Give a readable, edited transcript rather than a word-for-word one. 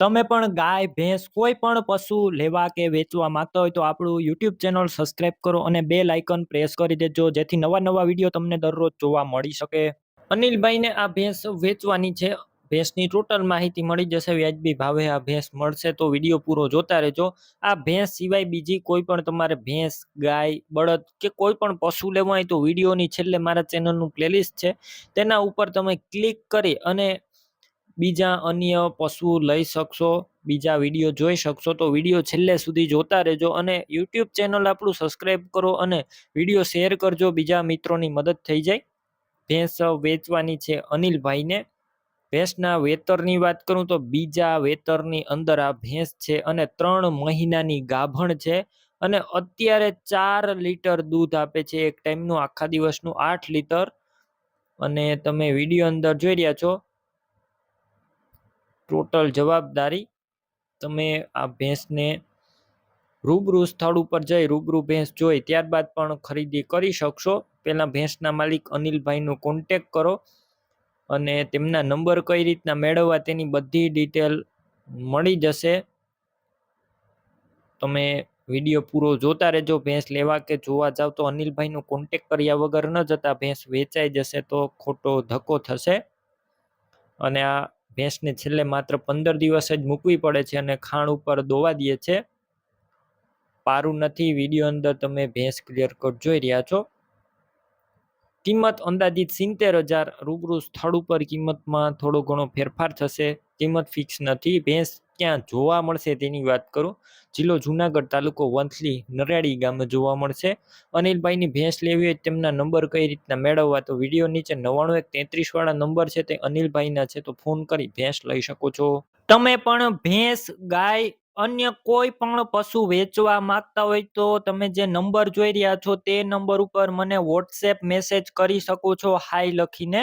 તમે પણ ગાય, ભેંસ કોઈ પણ પશુ લેવા કે વેચવા માંગતા હોય તો આપણું યુટ્યુબ ચેનલ સબસ્ક્રાઇબ કરો અને બેલ આઇકન પ્રેસ કરી દેજો જેથી નવા વિડીયો તમને દરરોજ જોવા મળી શકે. અનિલભાઈને આ ભેંસ વેચવાની છે. ભેંસની ટોટલ માહિતી મળી જશે. વ્યાજબી ભાવે આ ભેંસ મળશે તો વિડીયો પૂરો જોતા રહેજો. આ ભેંસ સિવાય બીજી કોઈ પણ તમારે ભેંસ, ગાય, બળદ કે કોઈ પણ પશુ લેવા હોય તો વિડીયોની છેલ્લે મારા ચેનલનું પ્લેલિસ્ટ છે તેના ઉપર તમે ક્લિક કરી અને બીજા અન્ય પશુ લઈ શકશો, બીજા વિડીયો જોઈ શકશો. તો વિડીયો છેલ્લે સુધી જોતા રહેજો અને યુટ્યુબ ચેનલ આપણું સબસ્ક્રાઇબ કરો અને વિડીયો શેર કરજો, બીજા મિત્રોની મદદ થઈ જાય. ભેંસ વેચવાની છે અનિલભાઈને. ભેંસના વેતરની વાત કરું તો બીજા વેતરની અંદર આ ભેંસ છે અને 3 મહિનાની ગાભણ છે અને અત્યારે 4 લીટર દૂધ આપે છે એક ટાઈમનું, આખા દિવસનું 8 લીટર. અને તમે વિડીયો અંદર જોઈ રહ્યા છો ટોટલ જવાબદારી. તમે આ ભેંસને રૂબરૂ સ્થળ ઉપર જઈ રૂબરૂ ભેંસ જોઈ ત્યારબાદ પણ ખરીદી કરી શકશો. પહેલા ભેંસના માલિક અનિલભાઈનો કોન્ટેક કરો અને તેમના નંબર કઈ રીતના મેળવવા તેની બધી ડિટેલ મળી જશે. તમે વિડીયો પૂરો જોતા રહેજો. ભેંસ લેવા કે જોવા જાવ તો અનિલભાઈનો કોન્ટેક કર્યા વગર ન જતા, ભેંસ વેચાઈ જશે તો ખોટો ધક્કો થશે. અને આ ભેંસને છેલ્લે માત્ર 15 દિવસ જ મૂકવી પડે છે અને ખાણ ઉપર દોવા દે છે. પારું નથી. વિડીયો અંદર તમે ભેંસ ક્લિયર કટ જોઈ રહ્યા છો. કિંમત અંદાજિત 70,000. રૂબરૂ સ્થળ ઉપર કિંમતમાં થોડો ઘણો ફેરફાર થશે. કિંમત ફિક્સ નથી. ભેંસ ક્યાં જોવા મળશે તેની વાત કરું. જિલ્લો જુનાગઢ, તાલુકો વંથલી, નરાડી ગામે જોવા મળશે. અનિલભાઈની ભેંસ લેવી હોય તેમના નંબર કઈ રીતના મેળવવા તો વિડીયો નીચે 99 વાળા નંબર છે તે અનિલભાઈના છે, તો ફોન કરી ભેંસ લઈ શકો છો. તમે પણ ભેંસ, ગાય, અન્ય કોઈ પણ પશુ વેચવા માંગતા હોય તો તમે જે નંબર જોઈ રહ્યા છો તે નંબર ઉપર મને વોટ્સએપ મેસેજ કરી શકો છો હાય લખીને.